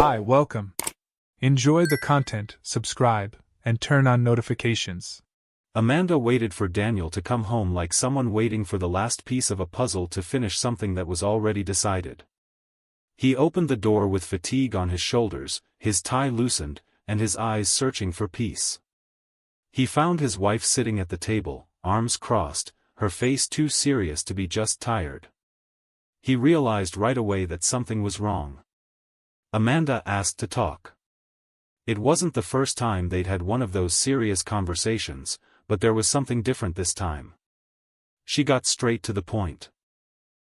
Hi, welcome. Enjoy the content, subscribe, and turn on notifications. Amanda waited for Daniel to come home like someone waiting for the last piece of a puzzle to finish something that was already decided. He opened the door with fatigue on his shoulders, his tie loosened, and his eyes searching for peace. He found his wife sitting at the table, arms crossed, her face too serious to be just tired. He realized right away that something was wrong. Amanda asked to talk. It wasn't the first time they'd had one of those serious conversations, but there was something different this time. She got straight to the point.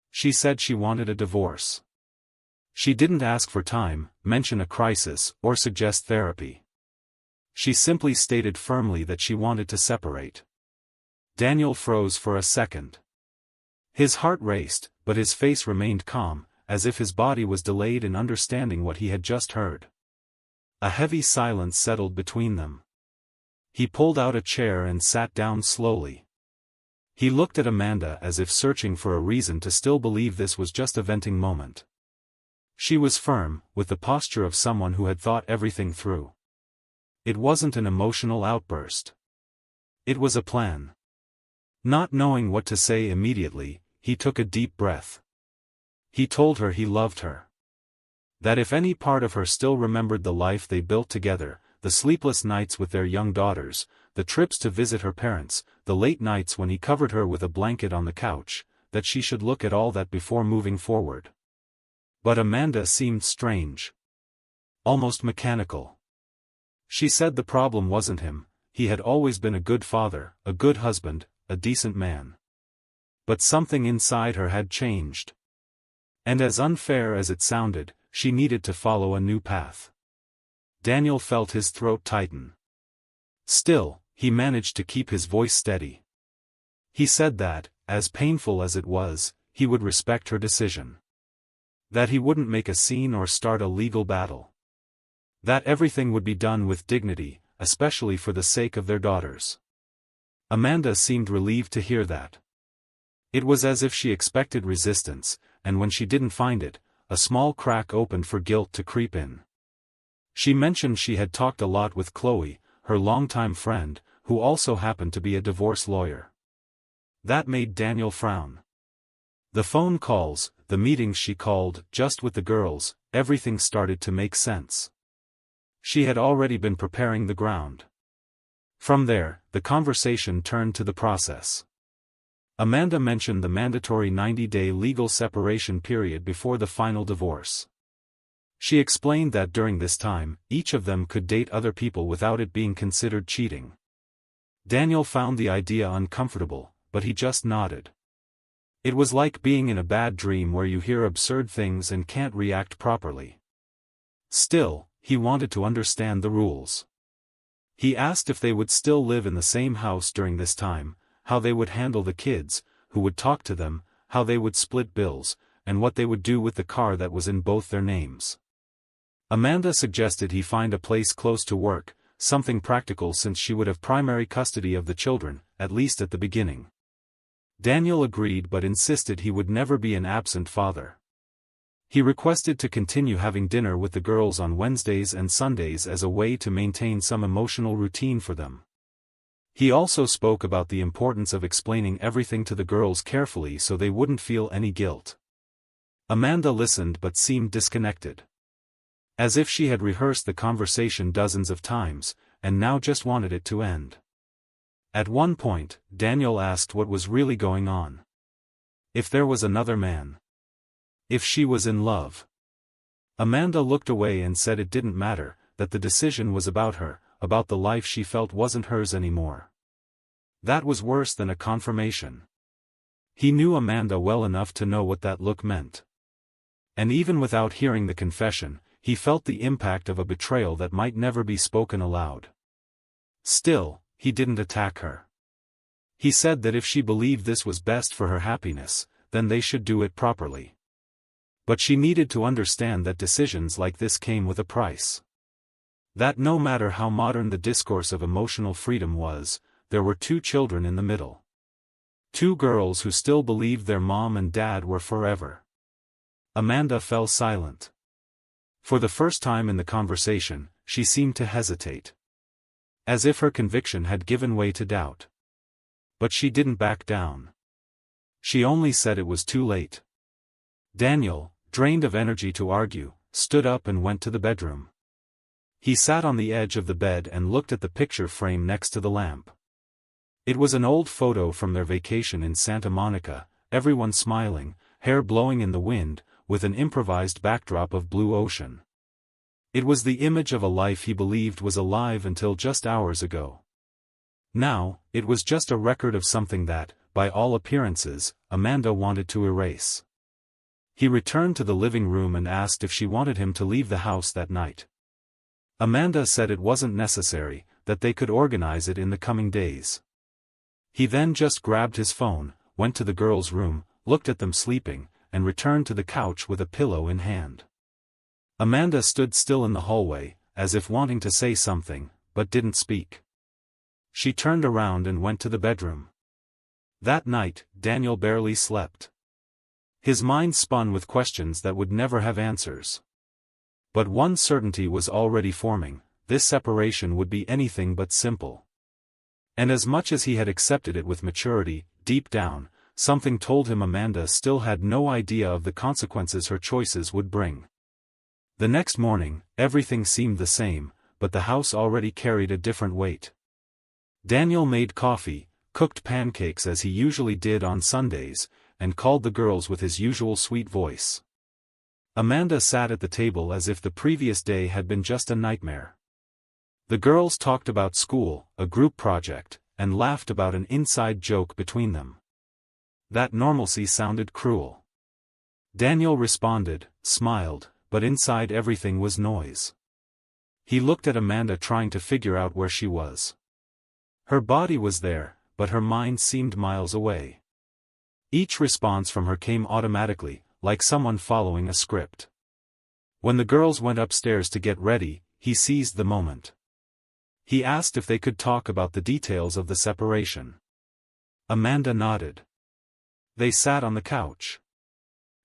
She said she wanted a divorce. She didn't ask for time, mention a crisis, or suggest therapy. She simply stated firmly that she wanted to separate. Daniel froze for a second. His heart raced, but his face remained calm, as if his body was delayed in understanding what he had just heard. A heavy silence settled between them. He pulled out a chair and sat down slowly. He looked at Amanda as if searching for a reason to still believe this was just a venting moment. She was firm, with the posture of someone who had thought everything through. It wasn't an emotional outburst. It was a plan. Not knowing what to say immediately, he took a deep breath. He told her he loved her. That if any part of her still remembered the life they built together, the sleepless nights with their young daughters, the trips to visit her parents, the late nights when he covered her with a blanket on the couch, that she should look at all that before moving forward. But Amanda seemed strange. Almost mechanical. She said the problem wasn't him, he had always been a good father, a good husband, a decent man. But something inside her had changed. And as unfair as it sounded, she needed to follow a new path. Daniel felt his throat tighten. Still, he managed to keep his voice steady. He said that, as painful as it was, he would respect her decision. That he wouldn't make a scene or start a legal battle. That everything would be done with dignity, especially for the sake of their daughters. Amanda seemed relieved to hear that. It was as if she expected resistance, and when she didn't find it, a small crack opened for guilt to creep in. She mentioned she had talked a lot with Chloe, her longtime friend, who also happened to be a divorce lawyer. That made Daniel frown. The phone calls, the meetings she called, just with the girls, everything started to make sense. She had already been preparing the ground. From there, the conversation turned to the process. Amanda mentioned the mandatory 90-day legal separation period before the final divorce. She explained that during this time, each of them could date other people without it being considered cheating. Daniel found the idea uncomfortable, but he just nodded. It was like being in a bad dream where you hear absurd things and can't react properly. Still, he wanted to understand the rules. He asked if they would still live in the same house during this time, how they would handle the kids, who would talk to them, how they would split bills, and what they would do with the car that was in both their names. Amanda suggested he find a place close to work, something practical since she would have primary custody of the children, at least at the beginning. Daniel agreed but insisted he would never be an absent father. He requested to continue having dinner with the girls on Wednesdays and Sundays as a way to maintain some emotional routine for them. He also spoke about the importance of explaining everything to the girls carefully so they wouldn't feel any guilt. Amanda listened but seemed disconnected. As if she had rehearsed the conversation dozens of times, and now just wanted it to end. At one point, Daniel asked what was really going on. If there was another man. If she was in love. Amanda looked away and said it didn't matter, that the decision was about her, about the life she felt wasn't hers anymore. That was worse than a confirmation. He knew Amanda well enough to know what that look meant. And even without hearing the confession, he felt the impact of a betrayal that might never be spoken aloud. Still, he didn't attack her. He said that if she believed this was best for her happiness, then they should do it properly. But she needed to understand that decisions like this came with a price. That no matter how modern the discourse of emotional freedom was, there were two children in the middle. Two girls who still believed their mom and dad were forever. Amanda fell silent. For the first time in the conversation, she seemed to hesitate. As if her conviction had given way to doubt. But she didn't back down. She only said it was too late. Daniel, drained of energy to argue, stood up and went to the bedroom. He sat on the edge of the bed and looked at the picture frame next to the lamp. It was an old photo from their vacation in Santa Monica, everyone smiling, hair blowing in the wind, with an improvised backdrop of blue ocean. It was the image of a life he believed was alive until just hours ago. Now, it was just a record of something that, by all appearances, Amanda wanted to erase. He returned to the living room and asked if she wanted him to leave the house that night. Amanda said it wasn't necessary, that they could organize it in the coming days. He then just grabbed his phone, went to the girls' room, looked at them sleeping, and returned to the couch with a pillow in hand. Amanda stood still in the hallway, as if wanting to say something, but didn't speak. She turned around and went to the bedroom. That night, Daniel barely slept. His mind spun with questions that would never have answers. But one certainty was already forming: this separation would be anything but simple. And as much as he had accepted it with maturity, deep down, something told him Amanda still had no idea of the consequences her choices would bring. The next morning, everything seemed the same, but the house already carried a different weight. Daniel made coffee, cooked pancakes as he usually did on Sundays, and called the girls with his usual sweet voice. Amanda sat at the table as if the previous day had been just a nightmare. The girls talked about school, a group project, and laughed about an inside joke between them. That normalcy sounded cruel. Daniel responded, smiled, but inside everything was noise. He looked at Amanda trying to figure out where she was. Her body was there, but her mind seemed miles away. Each response from her came automatically, like someone following a script. When the girls went upstairs to get ready, he seized the moment. He asked if they could talk about the details of the separation. Amanda nodded. They sat on the couch.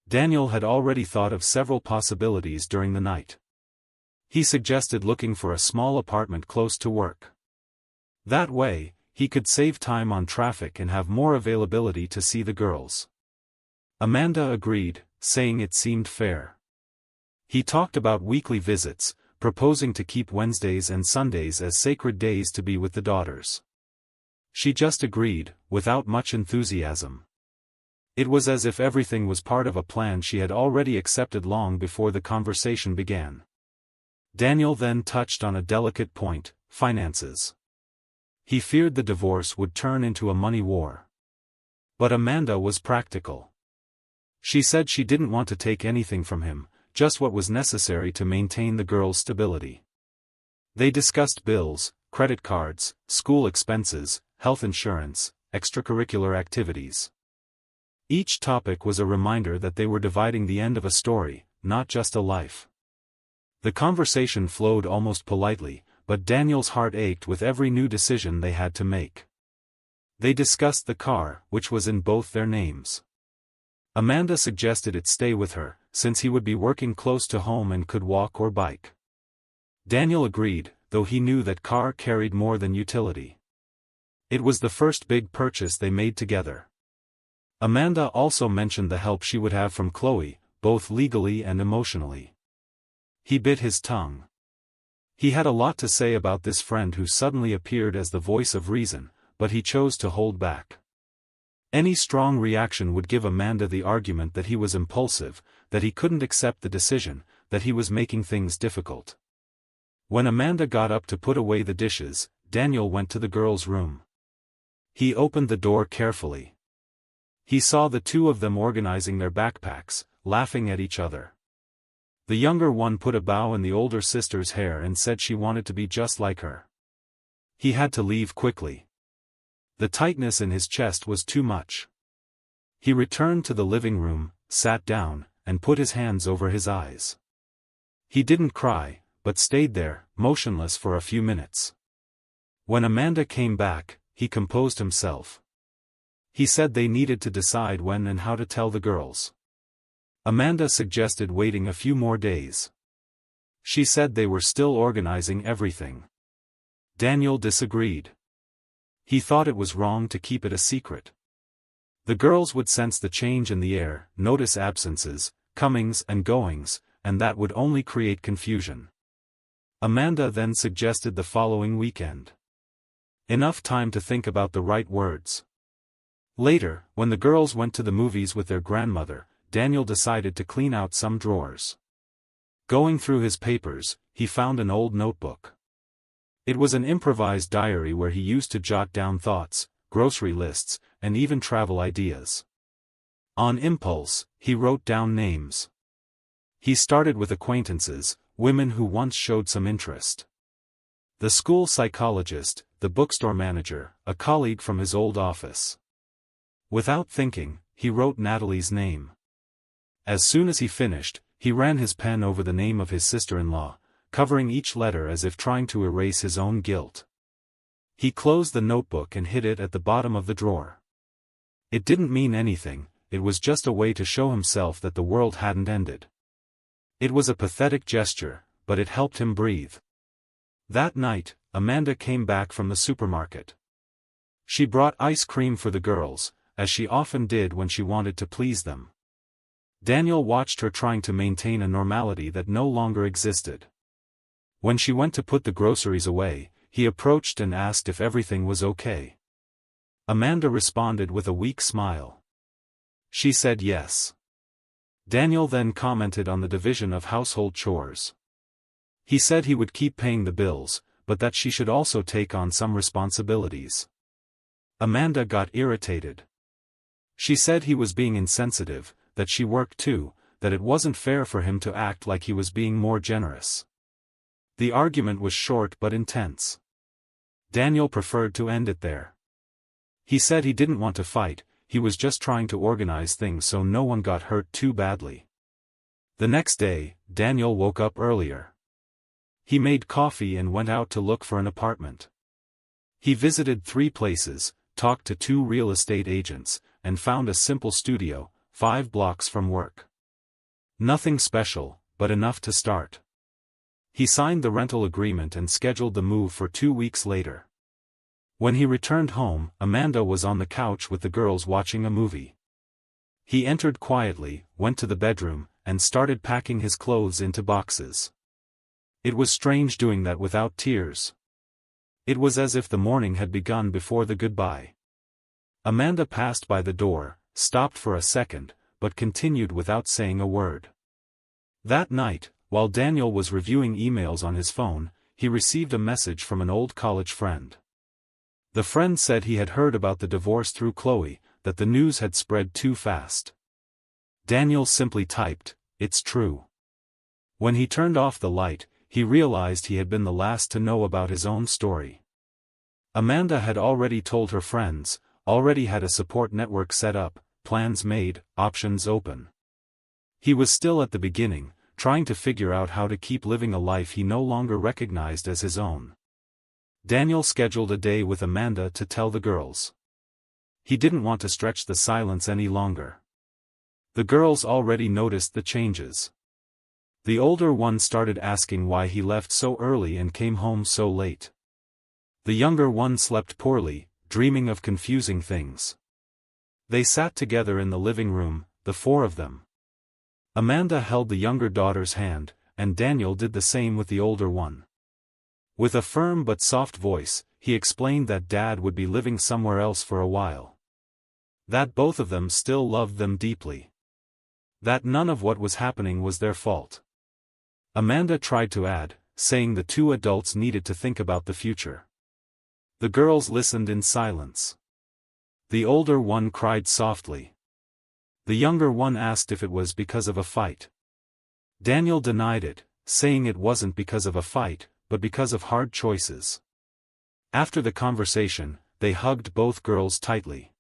Daniel had already thought of several possibilities during the night. He suggested looking for a small apartment close to work. That way, he could save time on traffic and have more availability to see the girls. Amanda agreed, saying it seemed fair. He talked about weekly visits, proposing to keep Wednesdays and Sundays as sacred days to be with the daughters. She just agreed, without much enthusiasm. It was as if everything was part of a plan she had already accepted long before the conversation began. Daniel then touched on a delicate point: finances. He feared the divorce would turn into a money war. But Amanda was practical. She said she didn't want to take anything from him, just what was necessary to maintain the girls' stability. They discussed bills, credit cards, school expenses, health insurance, extracurricular activities. Each topic was a reminder that they were dividing the end of a story, not just a life. The conversation flowed almost politely, but Daniel's heart ached with every new decision they had to make. They discussed the car, which was in both their names. Amanda suggested it stay with her, since he would be working close to home and could walk or bike. Daniel agreed, though he knew that car carried more than utility. It was the first big purchase they made together. Amanda also mentioned the help she would have from Chloe, both legally and emotionally. He bit his tongue. He had a lot to say about this friend who suddenly appeared as the voice of reason, but he chose to hold back. Any strong reaction would give Amanda the argument that he was impulsive, that he couldn't accept the decision, that he was making things difficult. When Amanda got up to put away the dishes, Daniel went to the girls' room. He opened the door carefully. He saw the two of them organizing their backpacks, laughing at each other. The younger one put a bow in the older sister's hair and said she wanted to be just like her. He had to leave quickly. The tightness in his chest was too much. He returned to the living room, sat down, and put his hands over his eyes. He didn't cry, but stayed there, motionless for a few minutes. When Amanda came back, he composed himself. He said they needed to decide when and how to tell the girls. Amanda suggested waiting a few more days. She said they were still organizing everything. Daniel disagreed. He thought it was wrong to keep it a secret. The girls would sense the change in the air, notice absences, comings and goings, and that would only create confusion. Amanda then suggested the following weekend. Enough time to think about the right words. Later, when the girls went to the movies with their grandmother, Daniel decided to clean out some drawers. Going through his papers, he found an old notebook. It was an improvised diary where he used to jot down thoughts, grocery lists, and even travel ideas. On impulse, he wrote down names. He started with acquaintances, women who once showed some interest. The school psychologist, the bookstore manager, a colleague from his old office. Without thinking, he wrote Natalie's name. As soon as he finished, he ran his pen over the name of his sister-in-law, covering each letter as if trying to erase his own guilt. He closed the notebook and hid it at the bottom of the drawer. It didn't mean anything, it was just a way to show himself that the world hadn't ended. It was a pathetic gesture, but it helped him breathe. That night, Amanda came back from the supermarket. She brought ice cream for the girls, as she often did when she wanted to please them. Daniel watched her trying to maintain a normality that no longer existed. When she went to put the groceries away, he approached and asked if everything was okay. Amanda responded with a weak smile. She said yes. Daniel then commented on the division of household chores. He said he would keep paying the bills, but that she should also take on some responsibilities. Amanda got irritated. She said he was being insensitive, that she worked too, that it wasn't fair for him to act like he was being more generous. The argument was short but intense. Daniel preferred to end it there. He said he didn't want to fight, he was just trying to organize things so no one got hurt too badly. The next day, Daniel woke up earlier. He made coffee and went out to look for an apartment. He visited 3 places, talked to 2 real estate agents, and found a simple studio, 5 blocks from work. Nothing special, but enough to start. He signed the rental agreement and scheduled the move for 2 weeks later. When he returned home, Amanda was on the couch with the girls watching a movie. He entered quietly, went to the bedroom, and started packing his clothes into boxes. It was strange doing that without tears. It was as if the morning had begun before the goodbye. Amanda passed by the door, stopped for a second, but continued without saying a word. That night, while Daniel was reviewing emails on his phone, he received a message from an old college friend. The friend said he had heard about the divorce through Chloe, that the news had spread too fast. Daniel simply typed, "It's true." When he turned off the light, he realized he had been the last to know about his own story. Amanda had already told her friends, already had a support network set up, plans made, options open. He was still at the beginning, trying to figure out how to keep living a life he no longer recognized as his own. Daniel scheduled a day with Amanda to tell the girls. He didn't want to stretch the silence any longer. The girls already noticed the changes. The older one started asking why he left so early and came home so late. The younger one slept poorly, dreaming of confusing things. They sat together in the living room, the 4 of them. Amanda held the younger daughter's hand, and Daniel did the same with the older one. With a firm but soft voice, he explained that Dad would be living somewhere else for a while. That both of them still loved them deeply. That none of what was happening was their fault. Amanda tried to add, saying the 2 adults needed to think about the future. The girls listened in silence. The older one cried softly. The younger one asked if it was because of a fight. Daniel denied it, saying it wasn't because of a fight, but because of hard choices. After the conversation, they hugged both girls tightly.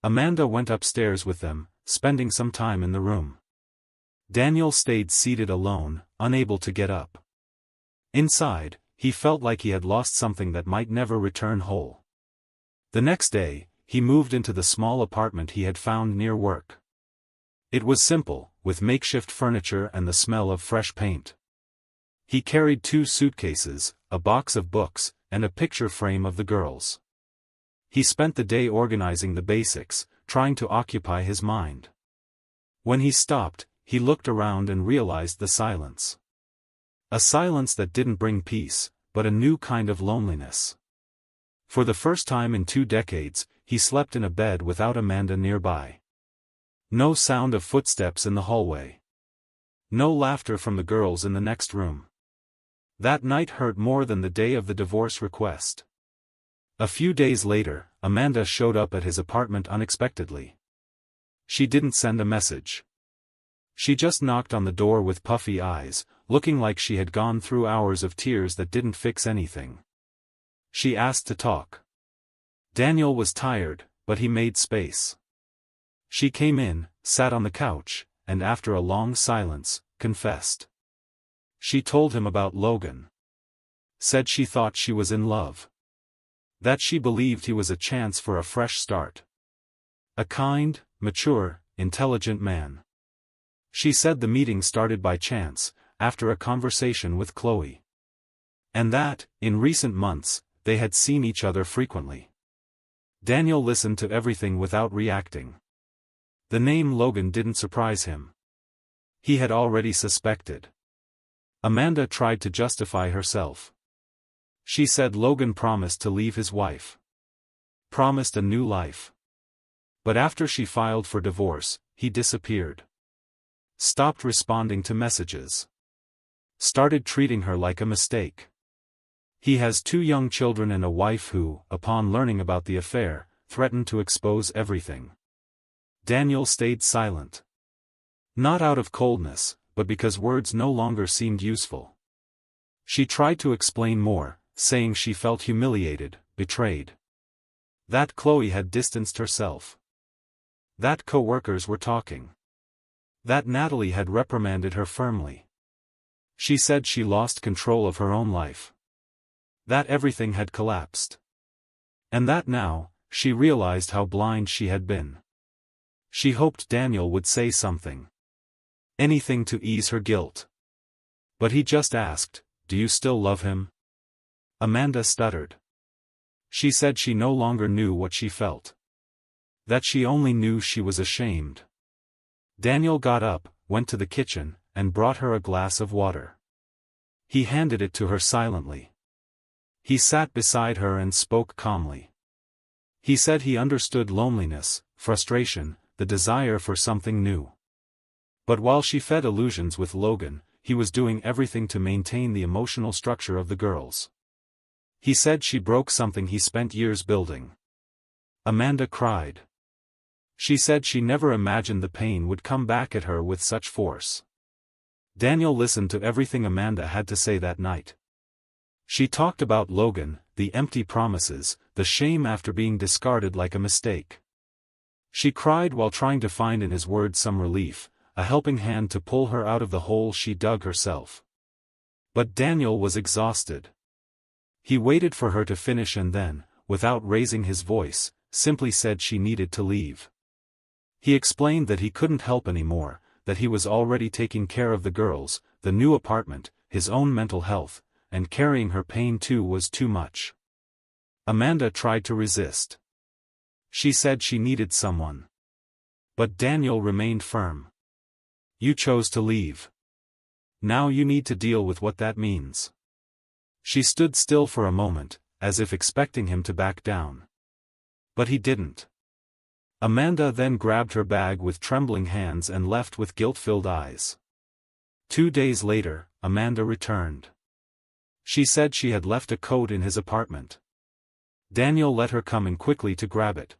Amanda went upstairs with them, spending some time in the room. Daniel stayed seated alone, unable to get up. Inside, he felt like he had lost something that might never return whole. The next day, he moved into the small apartment he had found near work. It was simple, with makeshift furniture and the smell of fresh paint. He carried 2 suitcases, a box of books, and a picture frame of the girls. He spent the day organizing the basics, trying to occupy his mind. When he stopped, he looked around and realized the silence. A silence that didn't bring peace, but a new kind of loneliness. For the first time in 2 decades, he slept in a bed without Amanda nearby. No sound of footsteps in the hallway. No laughter from the girls in the next room. That night hurt more than the day of the divorce request. A few days later, Amanda showed up at his apartment unexpectedly. She didn't send a message. She just knocked on the door with puffy eyes, looking like she had gone through hours of tears that didn't fix anything. She asked to talk. Daniel was tired, but he made space. She came in, sat on the couch, and after a long silence, confessed. She told him about Logan. Said she thought she was in love. That she believed he was a chance for a fresh start. A kind, mature, intelligent man. She said the meeting started by chance, after a conversation with Chloe. And that, in recent months, they had seen each other frequently. Daniel listened to everything without reacting. The name Logan didn't surprise him. He had already suspected. Amanda tried to justify herself. She said Logan promised to leave his wife. Promised a new life. But after she filed for divorce, he disappeared. Stopped responding to messages. Started treating her like a mistake. He has 2 young children and a wife who, upon learning about the affair, threatened to expose everything. Daniel stayed silent. Not out of coldness, but because words no longer seemed useful. She tried to explain more, saying she felt humiliated, betrayed. That Chloe had distanced herself. That co-workers were talking. That Natalie had reprimanded her firmly. She said she lost control of her own life. That everything had collapsed. And that now, she realized how blind she had been. She hoped Daniel would say something. Anything to ease her guilt. But he just asked, "Do you still love him?" Amanda stuttered. She said she no longer knew what she felt. That she only knew she was ashamed. Daniel got up, went to the kitchen, and brought her a glass of water. He handed it to her silently. He sat beside her and spoke calmly. He said he understood loneliness, frustration, the desire for something new. But while she fed illusions with Logan, he was doing everything to maintain the emotional structure of the girls. He said she broke something he spent years building. Amanda cried. She said she never imagined the pain would come back at her with such force. Daniel listened to everything Amanda had to say that night. She talked about Logan, the empty promises, the shame after being discarded like a mistake. She cried while trying to find in his words some relief, a helping hand to pull her out of the hole she dug herself. But Daniel was exhausted. He waited for her to finish and then, without raising his voice, simply said she needed to leave. He explained that he couldn't help anymore, that he was already taking care of the girls, the new apartment, his own mental health, and carrying her pain too was too much. Amanda tried to resist. She said she needed someone. But Daniel remained firm. You chose to leave. Now you need to deal with what that means. She stood still for a moment, as if expecting him to back down. But he didn't. Amanda then grabbed her bag with trembling hands and left with guilt-filled eyes. 2 days later, Amanda returned. She said she had left a coat in his apartment. Daniel let her come in quickly to grab it.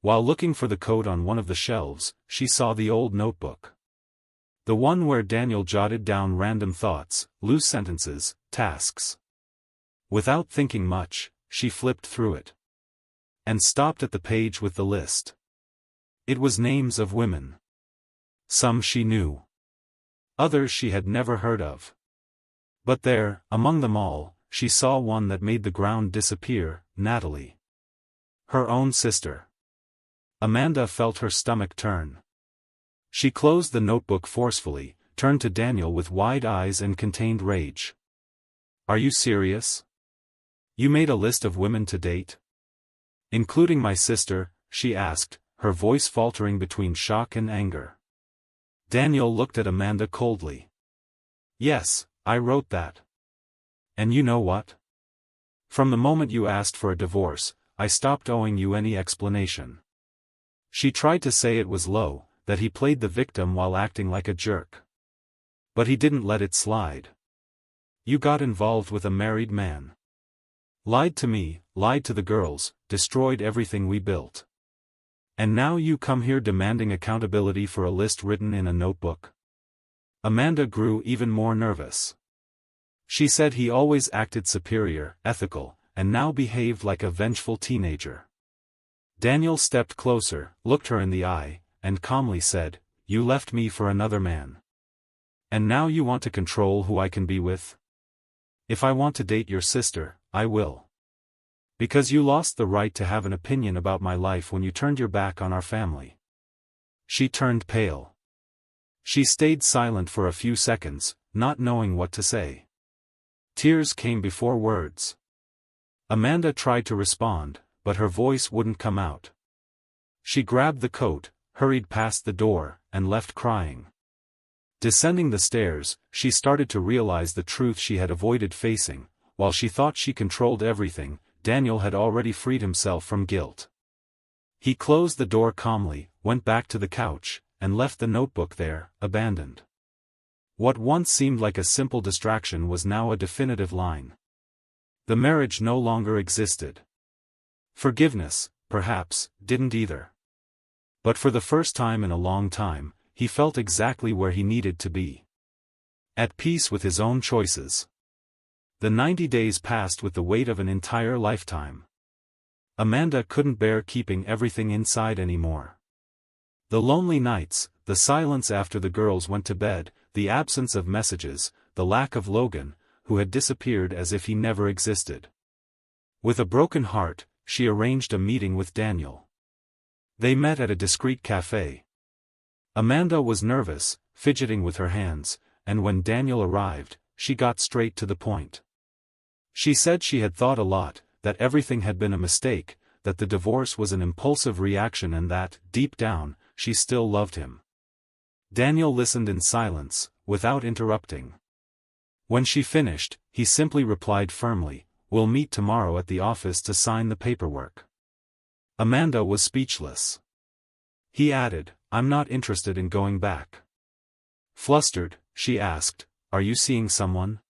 While looking for the coat on one of the shelves, she saw the old notebook. The one where Daniel jotted down random thoughts, loose sentences, tasks. Without thinking much, she flipped through it. And stopped at the page with the list. It was names of women. Some she knew. Others she had never heard of. But there, among them all, she saw one that made the ground disappear, Natalie. Her own sister. Amanda felt her stomach turn. She closed the notebook forcefully, turned to Daniel with wide eyes and contained rage. "Are you serious? You made a list of women to date? Including my sister?" she asked, her voice faltering between shock and anger. Daniel looked at Amanda coldly. "Yes, I wrote that. And you know what? From the moment you asked for a divorce, I stopped owing you any explanation." She tried to say it was low, that he played the victim while acting like a jerk. But he didn't let it slide. "You got involved with a married man. Lied to me, lied to the girls, destroyed everything we built. And now you come here demanding accountability for a list written in a notebook?" Amanda grew even more nervous. She said he always acted superior, ethical, and now behaved like a vengeful teenager. Daniel stepped closer, looked her in the eye, and calmly said, "You left me for another man. And now you want to control who I can be with? If I want to date your sister, I will. Because you lost the right to have an opinion about my life when you turned your back on our family." She turned pale. She stayed silent for a few seconds, not knowing what to say. Tears came before words. Amanda tried to respond, but her voice wouldn't come out. She grabbed the coat, hurried past the door, and left crying. Descending the stairs, she started to realize the truth she had avoided facing. While she thought she controlled everything, Daniel had already freed himself from guilt. He closed the door calmly, went back to the couch, and left the notebook there, abandoned. What once seemed like a simple distraction was now a definitive line. The marriage no longer existed. Forgiveness, perhaps, didn't either. But for the first time in a long time, he felt exactly where he needed to be. At peace with his own choices. The 90 days passed with the weight of an entire lifetime. Amanda couldn't bear keeping everything inside anymore. The lonely nights, the silence after the girls went to bed, the absence of messages, the lack of Logan, who had disappeared as if he never existed. With a broken heart, she arranged a meeting with Daniel. They met at a discreet cafe. Amanda was nervous, fidgeting with her hands, and when Daniel arrived, she got straight to the point. She said she had thought a lot, that everything had been a mistake, that the divorce was an impulsive reaction and that, deep down, she still loved him. Daniel listened in silence, without interrupting. When she finished, he simply replied firmly, "We'll meet tomorrow at the office to sign the paperwork." Amanda was speechless. He added, "I'm not interested in going back." Flustered, she asked, "Are you seeing someone?"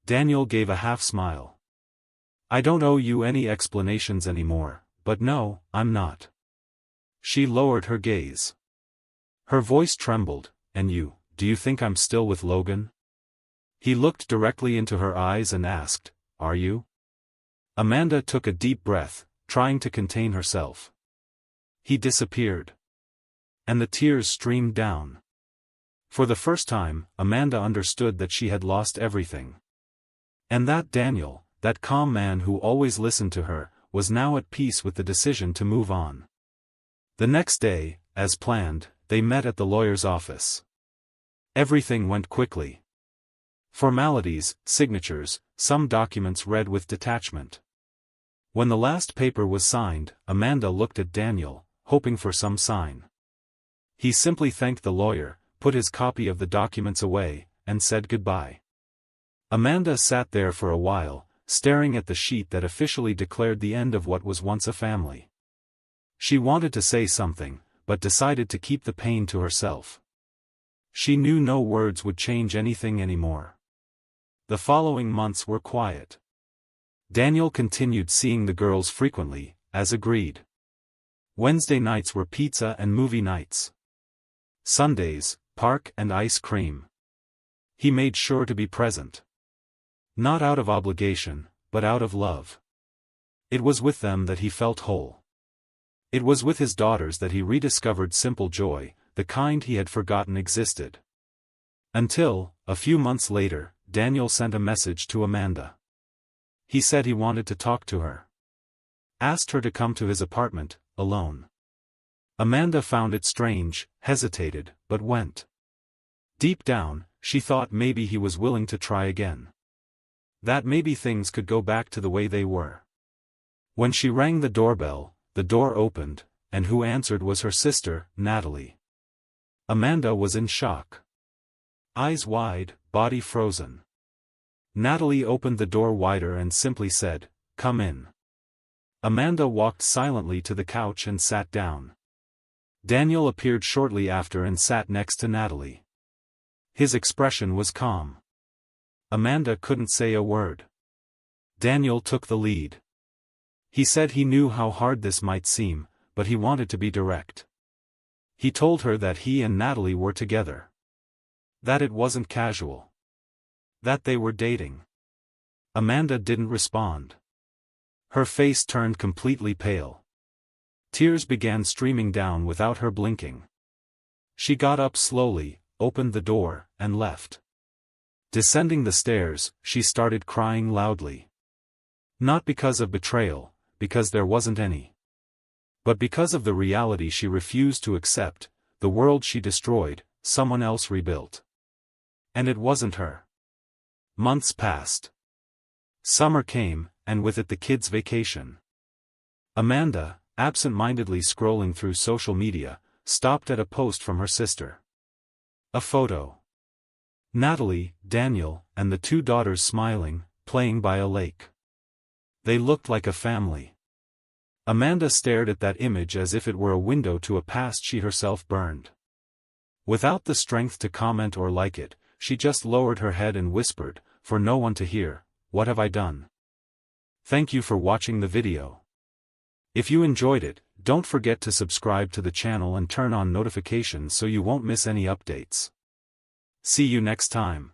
Daniel gave a half-smile. "I don't owe you any explanations anymore, but no, I'm not." She lowered her gaze. Her voice trembled, "And you, do you think I'm still with Logan?" He looked directly into her eyes and asked, "Are you?" Amanda took a deep breath, trying to contain herself. He disappeared. And the tears streamed down. For the first time, Amanda understood that she had lost everything. And that Daniel, that calm man who always listened to her, was now at peace with the decision to move on. The next day, as planned, they met at the lawyer's office. Everything went quickly. Formalities, signatures, some documents read with detachment. When the last paper was signed, Amanda looked at Daniel, hoping for some sign. He simply thanked the lawyer, put his copy of the documents away, and said goodbye. Amanda sat there for a while, staring at the sheet that officially declared the end of what was once a family. She wanted to say something, but decided to keep the pain to herself. She knew no words would change anything anymore. The following months were quiet. Daniel continued seeing the girls frequently, as agreed. Wednesday nights were pizza and movie nights. Sundays, park and ice cream. He made sure to be present. Not out of obligation, but out of love. It was with them that he felt whole. It was with his daughters that he rediscovered simple joy, the kind he had forgotten existed. Until, a few months later, Daniel sent a message to Amanda. He said he wanted to talk to her. Asked her to come to his apartment, alone. Amanda found it strange, hesitated, but went. Deep down, she thought maybe he was willing to try again. That maybe things could go back to the way they were. When she rang the doorbell, the door opened, and who answered was her sister, Natalie. Amanda was in shock. Eyes wide, body frozen. Natalie opened the door wider and simply said, "Come in." Amanda walked silently to the couch and sat down. Daniel appeared shortly after and sat next to Natalie. His expression was calm. Amanda couldn't say a word. Daniel took the lead. He said he knew how hard this might seem, but he wanted to be direct. He told her that he and Natalie were together. That it wasn't casual. That they were dating. Amanda didn't respond. Her face turned completely pale. Tears began streaming down without her blinking. She got up slowly, opened the door, and left. Descending the stairs, she started crying loudly. Not because of betrayal, because there wasn't any. But because of the reality she refused to accept, the world she destroyed, someone else rebuilt. And it wasn't her. Months passed. Summer came, and with it the kids' vacation. Amanda, absent-mindedly scrolling through social media, stopped at a post from her sister. A photo. Natalie, Daniel, and the two daughters smiling, playing by a lake. They looked like a family. Amanda stared at that image as if it were a window to a past she herself burned. Without the strength to comment or like it, she just lowered her head and whispered, for no one to hear, "What have I done?" Thank you for watching the video. If you enjoyed it, don't forget to subscribe to the channel and turn on notifications so you won't miss any updates. See you next time.